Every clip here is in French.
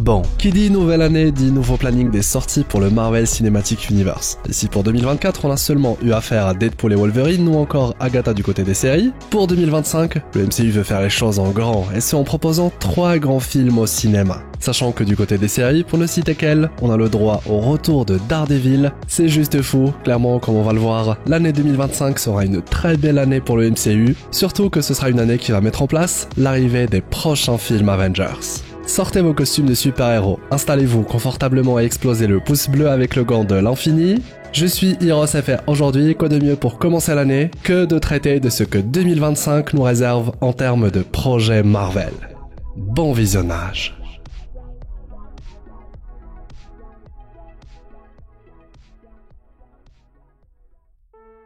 Bon, qui dit nouvelle année dit nouveau planning des sorties pour le Marvel Cinematic Universe. Ici pour 2024, on a seulement eu affaire à Deadpool et Wolverine ou encore Agatha du côté des séries. Pour 2025, le MCU veut faire les choses en grand, et ce en proposant 3 grands films au cinéma. Sachant que du côté des séries, pour ne citer qu'elle, on a le droit au retour de Daredevil. C'est juste fou, clairement comme on va le voir, l'année 2025 sera une très belle année pour le MCU, surtout que ce sera une année qui va mettre en place l'arrivée des prochains films Avengers. Sortez vos costumes de super-héros, installez-vous confortablement et explosez le pouce bleu avec le gant de l'infini. Je suis HeroesFR aujourd'hui, quoi de mieux pour commencer l'année que de traiter de ce que 2025 nous réserve en termes de projets Marvel. Bon visionnage.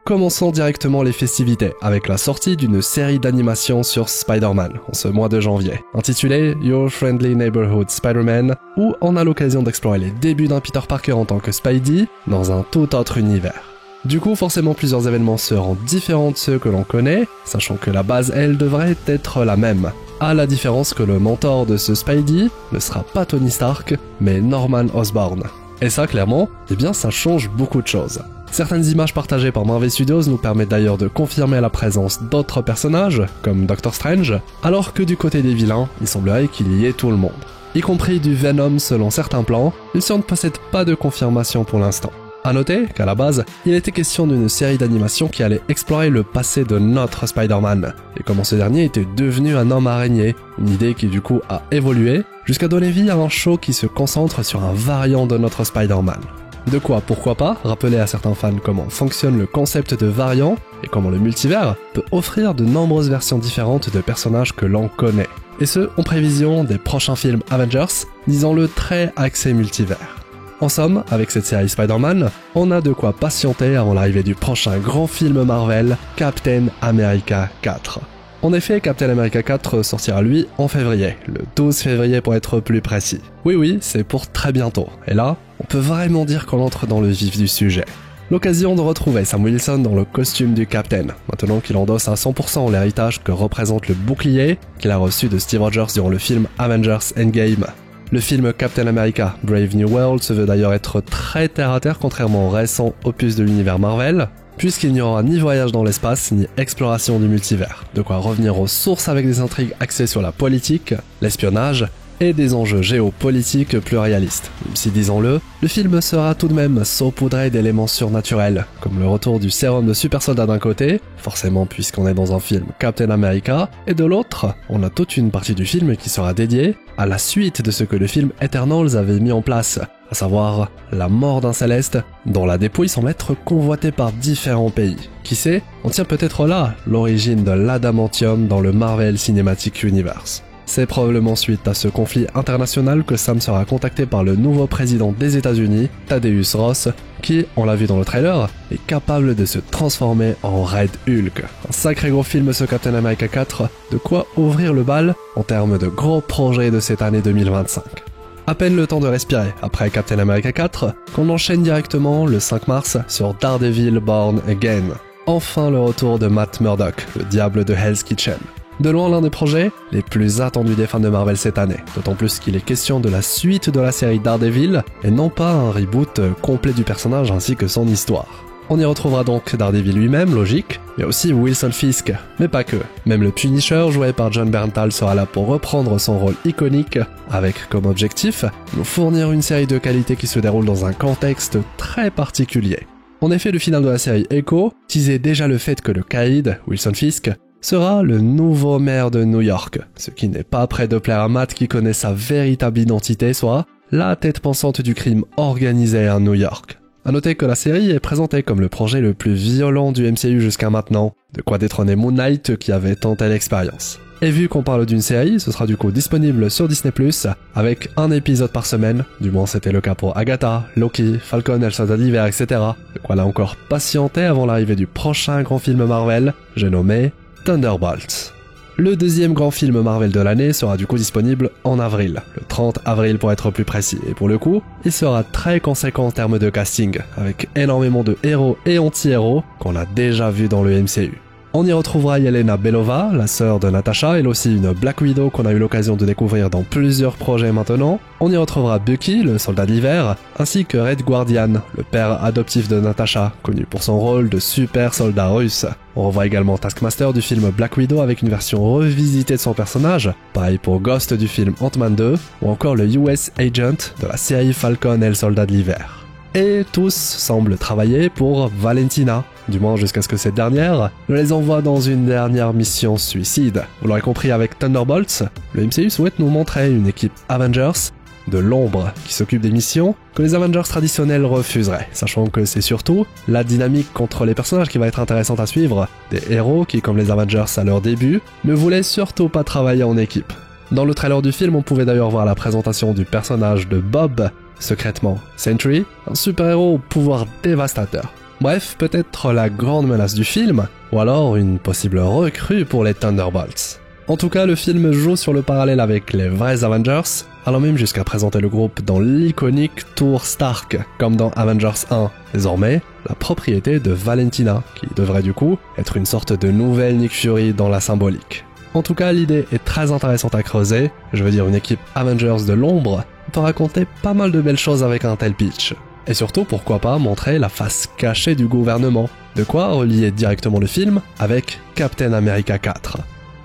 Commençons directement les festivités avec la sortie d'une série d'animation sur Spider-Man en ce mois de janvier, intitulée Your Friendly Neighborhood Spider-Man, où on a l'occasion d'explorer les débuts d'un Peter Parker en tant que Spidey dans un tout autre univers. Du coup, forcément plusieurs événements seront différents de ceux que l'on connaît, sachant que la base, elle, devrait être la même. À la différence que le mentor de ce Spidey ne sera pas Tony Stark, mais Norman Osborn. Et ça, clairement, eh bien ça change beaucoup de choses. Certaines images partagées par Marvel Studios nous permettent d'ailleurs de confirmer la présence d'autres personnages, comme Doctor Strange, alors que du côté des vilains, il semblerait qu'il y ait tout le monde. Y compris du Venom selon certains plans, il ne possède pas de confirmation pour l'instant. A noter qu'à la base, il était question d'une série d'animation qui allait explorer le passé de notre Spider-Man, et comment ce dernier était devenu un homme araignée, une idée qui du coup a évolué, jusqu'à donner vie à un show qui se concentre sur un variant de notre Spider-Man. De quoi, pourquoi pas, rappeler à certains fans comment fonctionne le concept de variant et comment le multivers peut offrir de nombreuses versions différentes de personnages que l'on connaît. Et ce, en prévision des prochains films Avengers, disons-le très axé multivers. En somme, avec cette série Spider-Man, on a de quoi patienter avant l'arrivée du prochain grand film Marvel, Captain America 4. En effet, Captain America 4 sortira lui en février, le 12 février pour être plus précis. Oui, c'est pour très bientôt, et là, on peut vraiment dire qu'on entre dans le vif du sujet. L'occasion de retrouver Sam Wilson dans le costume du Captain, maintenant qu'il endosse à 100% l'héritage que représente le bouclier qu'il a reçu de Steve Rogers durant le film Avengers Endgame. Le film Captain America Brave New World se veut d'ailleurs être très terre-à-terre contrairement au récent opus de l'univers Marvel, puisqu'il n'y aura ni voyage dans l'espace ni exploration du multivers, de quoi revenir aux sources avec des intrigues axées sur la politique, l'espionnage et des enjeux géopolitiques plus réalistes. Même si, disons-le, le film sera tout de même saupoudré d'éléments surnaturels, comme le retour du sérum de super soldat d'un côté, forcément puisqu'on est dans un film Captain America, et de l'autre, on a toute une partie du film qui sera dédiée à la suite de ce que le film Eternals avait mis en place, à savoir la mort d'un Céleste, dont la dépouille semble être convoitée par différents pays. Qui sait, on tient peut-être là l'origine de l'adamantium dans le Marvel Cinematic Universe. C'est probablement suite à ce conflit international que Sam sera contacté par le nouveau président des États-Unis, Thaddeus Ross, qui, on l'a vu dans le trailer, est capable de se transformer en Red Hulk. Un sacré gros film ce Captain America 4, de quoi ouvrir le bal en termes de gros projets de cette année 2025. À peine le temps de respirer après Captain America 4, qu'on enchaîne directement le 5 mars sur Daredevil Born Again. Enfin le retour de Matt Murdock, le diable de Hell's Kitchen. De loin l'un des projets les plus attendus des fans de Marvel cette année, d'autant plus qu'il est question de la suite de la série Daredevil et non pas un reboot complet du personnage ainsi que son histoire. On y retrouvera donc Daredevil lui-même, logique, mais aussi Wilson Fisk, mais pas que. Même le Punisher, joué par Jon Bernthal, sera là pour reprendre son rôle iconique, avec comme objectif, nous fournir une série de qualité qui se déroule dans un contexte très particulier. En effet, le final de la série Echo teasait déjà le fait que le caïd, Wilson Fisk, sera le nouveau maire de New York, ce qui n'est pas près de plaire à Matt qui connaît sa véritable identité, soit la tête pensante du crime organisé à New York. A noter que la série est présentée comme le projet le plus violent du MCU jusqu'à maintenant, de quoi détrôner Moon Knight qui avait tenté l'expérience. Et vu qu'on parle d'une série, ce sera du coup disponible sur Disney+, avec un épisode par semaine, du moins c'était le cas pour Agatha, Loki, Falcon et le Soldat d'hiver, etc. De quoi là encore patienter avant l'arrivée du prochain grand film Marvel, j'ai nommé Thunderbolts. Le deuxième grand film Marvel de l'année sera du coup disponible en avril, le 30 avril pour être plus précis, et pour le coup, il sera très conséquent en termes de casting, avec énormément de héros et anti-héros qu'on a déjà vu dans le MCU. On y retrouvera Yelena Belova, la sœur de Natasha, elle aussi une Black Widow qu'on a eu l'occasion de découvrir dans plusieurs projets maintenant. On y retrouvera Bucky, le soldat de l'hiver, ainsi que Red Guardian, le père adoptif de Natasha, connu pour son rôle de super soldat russe. On revoit également Taskmaster du film Black Widow avec une version revisitée de son personnage, pareil pour Ghost du film Ant-Man 2, ou encore le US Agent de la série Falcon et le soldat de l'hiver. Et tous semblent travailler pour Valentina, du moins jusqu'à ce que cette dernière ne les envoie dans une dernière mission suicide. Vous l'aurez compris avec Thunderbolts, le MCU souhaite nous montrer une équipe Avengers de l'ombre qui s'occupe des missions que les Avengers traditionnels refuseraient, sachant que c'est surtout la dynamique contre les personnages qui va être intéressante à suivre, des héros qui, comme les Avengers à leur début, ne voulaient surtout pas travailler en équipe. Dans le trailer du film, on pouvait d'ailleurs voir la présentation du personnage de Bob, secrètement Sentry, un super-héros au pouvoir dévastateur. Bref, peut-être la grande menace du film, ou alors une possible recrue pour les Thunderbolts. En tout cas, le film joue sur le parallèle avec les vrais Avengers, allant même jusqu'à présenter le groupe dans l'iconique tour Stark, comme dans Avengers 1. Désormais, la propriété de Valentina, qui devrait du coup être une sorte de nouvelle Nick Fury dans la symbolique. En tout cas, l'idée est très intéressante à creuser, je veux dire une équipe Avengers de l'ombre, peut raconter pas mal de belles choses avec un tel pitch. Et surtout, pourquoi pas montrer la face cachée du gouvernement, de quoi relier directement le film avec Captain America 4.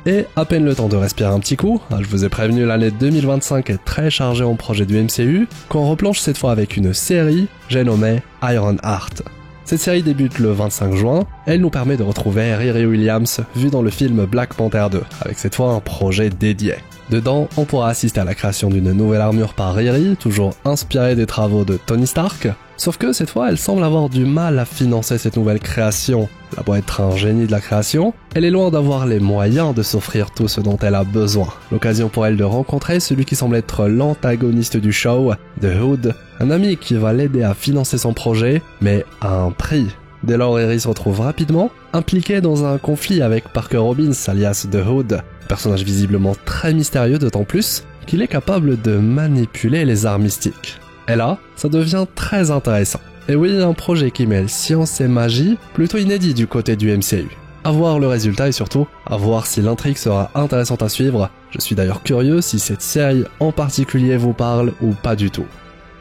Et à peine le temps de respirer un petit coup, je vous ai prévenu, l'année 2025 est très chargée en projet du MCU, qu'on replonge cette fois avec une série, j'ai nommé Iron Heart. Cette série débute le 25 juin, et elle nous permet de retrouver Riri Williams, vue dans le film Black Panther 2, avec cette fois un projet dédié. Dedans, on pourra assister à la création d'une nouvelle armure par Riri, toujours inspirée des travaux de Tony Stark, sauf que cette fois, elle semble avoir du mal à financer cette nouvelle création. Elle a beau être un génie de la création, elle est loin d'avoir les moyens de s'offrir tout ce dont elle a besoin. L'occasion pour elle de rencontrer celui qui semble être l'antagoniste du show, The Hood, un ami qui va l'aider à financer son projet, mais à un prix. Dès lors, Riri se retrouve rapidement impliqué dans un conflit avec Parker Robbins, alias The Hood, personnage visiblement très mystérieux, d'autant plus qu'il est capable de manipuler les arts mystiques. Et là, ça devient très intéressant. Et oui, un projet qui mêle science et magie, plutôt inédit du côté du MCU. À voir le résultat et surtout, à voir si l'intrigue sera intéressante à suivre. Je suis d'ailleurs curieux si cette série en particulier vous parle ou pas du tout.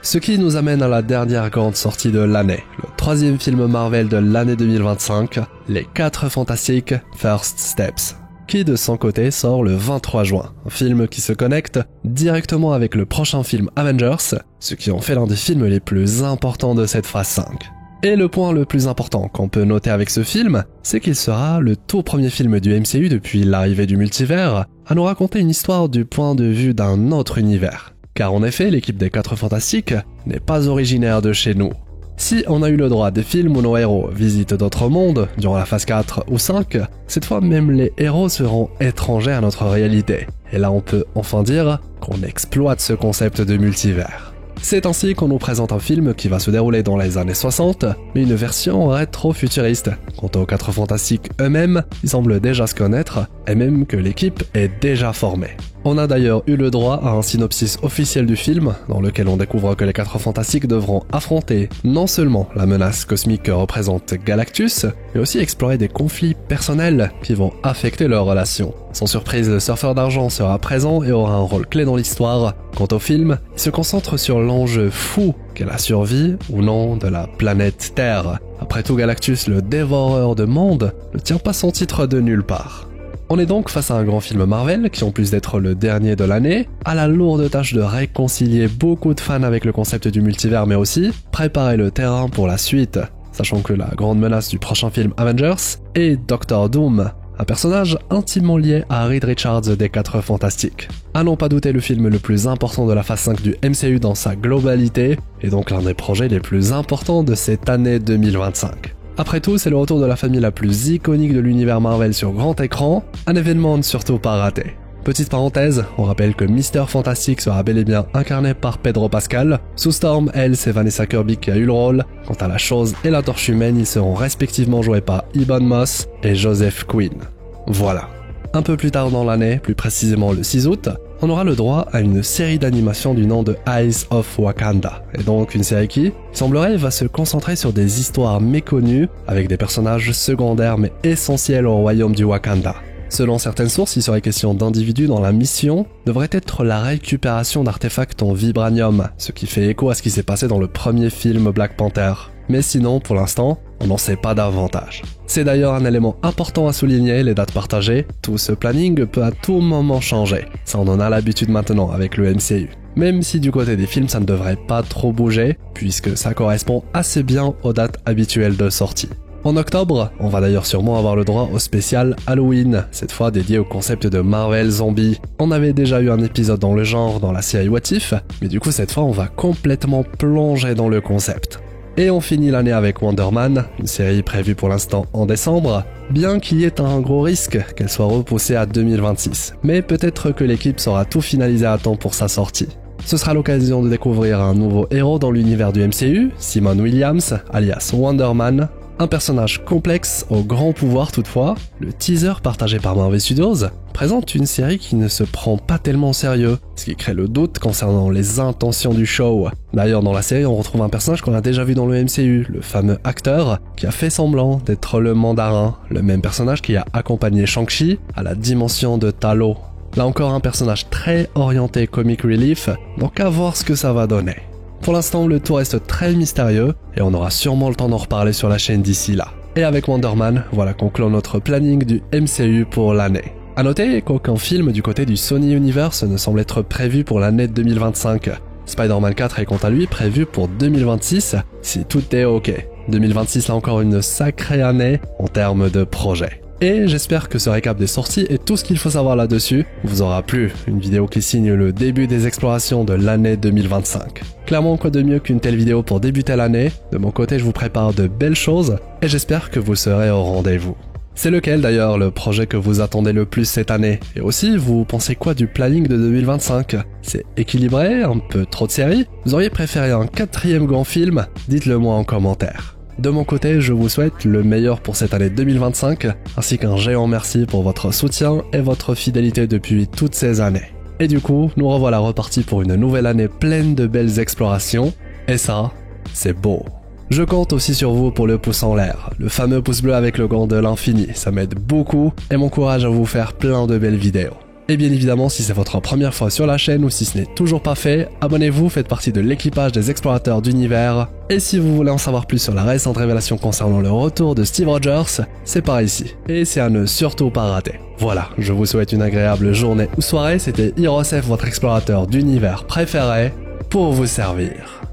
Ce qui nous amène à la dernière grande sortie de l'année, le troisième film Marvel de l'année 2025, Les 4 Fantastiques First Steps, qui de son côté sort le 23 juin, un film qui se connecte directement avec le prochain film Avengers, ce qui en fait l'un des films les plus importants de cette phase 5. Et le point le plus important qu'on peut noter avec ce film, c'est qu'il sera le tout premier film du MCU depuis l'arrivée du multivers à nous raconter une histoire du point de vue d'un autre univers. Car en effet, l'équipe des 4 Fantastiques n'est pas originaire de chez nous. Si on a eu le droit des films où nos héros visitent d'autres mondes durant la phase 4 ou 5, cette fois même les héros seront étrangers à notre réalité. Et là on peut enfin dire qu'on exploite ce concept de multivers. C'est ainsi qu'on nous présente un film qui va se dérouler dans les années 60, mais une version rétro-futuriste. Quant aux 4 Fantastiques eux-mêmes, ils semblent déjà se connaître, et même que l'équipe est déjà formée. On a d'ailleurs eu le droit à un synopsis officiel du film, dans lequel on découvre que les 4 Fantastiques devront affronter non seulement la menace cosmique que représente Galactus, mais aussi explorer des conflits personnels qui vont affecter leurs relations. Sans surprise, le surfeur d'argent sera présent et aura un rôle clé dans l'histoire. Quant au film, il se concentre sur l'enjeu fou qu'est la survie ou non de la planète Terre. Après tout, Galactus, le dévoreur de mondes, ne tient pas son titre de nulle part. On est donc face à un grand film Marvel qui, en plus d'être le dernier de l'année, a la lourde tâche de réconcilier beaucoup de fans avec le concept du multivers, mais aussi préparer le terrain pour la suite, sachant que la grande menace du prochain film Avengers est Doctor Doom, un personnage intimement lié à Reed Richards des 4 Fantastiques. À n'en pas douter, le film le plus important de la phase 5 du MCU dans sa globalité, et donc l'un des projets les plus importants de cette année 2025. Après tout, c'est le retour de la famille la plus iconique de l'univers Marvel sur grand écran, un événement à ne surtout pas rater. Petite parenthèse, on rappelle que Mr. Fantastic sera bel et bien incarné par Pedro Pascal. Sous Storm, elle, c'est Vanessa Kirby qui a eu le rôle. Quant à la Chose et la Torche Humaine, ils seront respectivement joués par Ebon Moss et Joseph Quinn. Voilà. Un peu plus tard dans l'année, plus précisément le 6 août, on aura le droit à une série d'animation du nom de Eyes of Wakanda, et donc une série qui, semblerait, va se concentrer sur des histoires méconnues, avec des personnages secondaires mais essentiels au royaume du Wakanda. Selon certaines sources, il serait question d'individus dont la mission devrait être la récupération d'artefacts en vibranium, ce qui fait écho à ce qui s'est passé dans le premier film Black Panther. Mais sinon, pour l'instant, on n'en sait pas davantage. C'est d'ailleurs un élément important à souligner, les dates partagées. Tout ce planning peut à tout moment changer. Ça, on en a l'habitude maintenant avec le MCU. Même si du côté des films, ça ne devrait pas trop bouger, puisque ça correspond assez bien aux dates habituelles de sortie. En octobre, on va d'ailleurs sûrement avoir le droit au spécial Halloween, cette fois dédié au concept de Marvel Zombie. On avait déjà eu un épisode dans le genre dans la série What If, mais du coup cette fois on va complètement plonger dans le concept. Et on finit l'année avec Wonder Man, une série prévue pour l'instant en décembre, bien qu'il y ait un gros risque qu'elle soit repoussée à 2026. Mais peut-être que l'équipe saura tout finaliser à temps pour sa sortie. Ce sera l'occasion de découvrir un nouveau héros dans l'univers du MCU, Simon Williams, alias Wonder Man, un personnage complexe au grand pouvoir toutefois. Le teaser partagé par Marvel Studios présente une série qui ne se prend pas tellement au sérieux, ce qui crée le doute concernant les intentions du show. D'ailleurs dans la série on retrouve un personnage qu'on a déjà vu dans le MCU, le fameux acteur qui a fait semblant d'être le mandarin, le même personnage qui a accompagné Shang-Chi à la dimension de Talo. Là encore un personnage très orienté comic relief, donc à voir ce que ça va donner. Pour l'instant, le tout reste très mystérieux et on aura sûrement le temps d'en reparler sur la chaîne d'ici là. Et avec Wonder Man, voilà conclut notre planning du MCU pour l'année. A noter qu'aucun film du côté du Sony Universe ne semble être prévu pour l'année 2025. Spider-Man 4 est quant à lui prévu pour 2026 si tout est ok. 2026 là encore une sacrée année en termes de projets. Et j'espère que ce récap des sorties et tout ce qu'il faut savoir là-dessus vous aura plu, une vidéo qui signe le début des explorations de l'année 2025. Clairement quoi de mieux qu'une telle vidéo pour débuter l'année, de mon côté je vous prépare de belles choses et j'espère que vous serez au rendez-vous. C'est lequel d'ailleurs le projet que vous attendez le plus cette année? Et aussi, vous pensez quoi du planning de 2025? C'est équilibré, un peu trop de séries? Vous auriez préféré un 4e grand film? Dites-le moi en commentaire. De mon côté, je vous souhaite le meilleur pour cette année 2025, ainsi qu'un géant merci pour votre soutien et votre fidélité depuis toutes ces années. Et du coup, nous revoilà repartis pour une nouvelle année pleine de belles explorations, et ça, c'est beau. Je compte aussi sur vous pour le pouce en l'air, le fameux pouce bleu avec le gant de l'infini, ça m'aide beaucoup et m'encourage à vous faire plein de belles vidéos. Et bien évidemment, si c'est votre première fois sur la chaîne ou si ce n'est toujours pas fait, abonnez-vous, faites partie de l'équipage des explorateurs d'univers. Et si vous voulez en savoir plus sur la récente révélation concernant le retour de Steve Rogers, c'est par ici. Et c'est à ne surtout pas rater. Voilà, je vous souhaite une agréable journée ou soirée, c'était Hirosef, votre explorateur d'univers préféré, pour vous servir.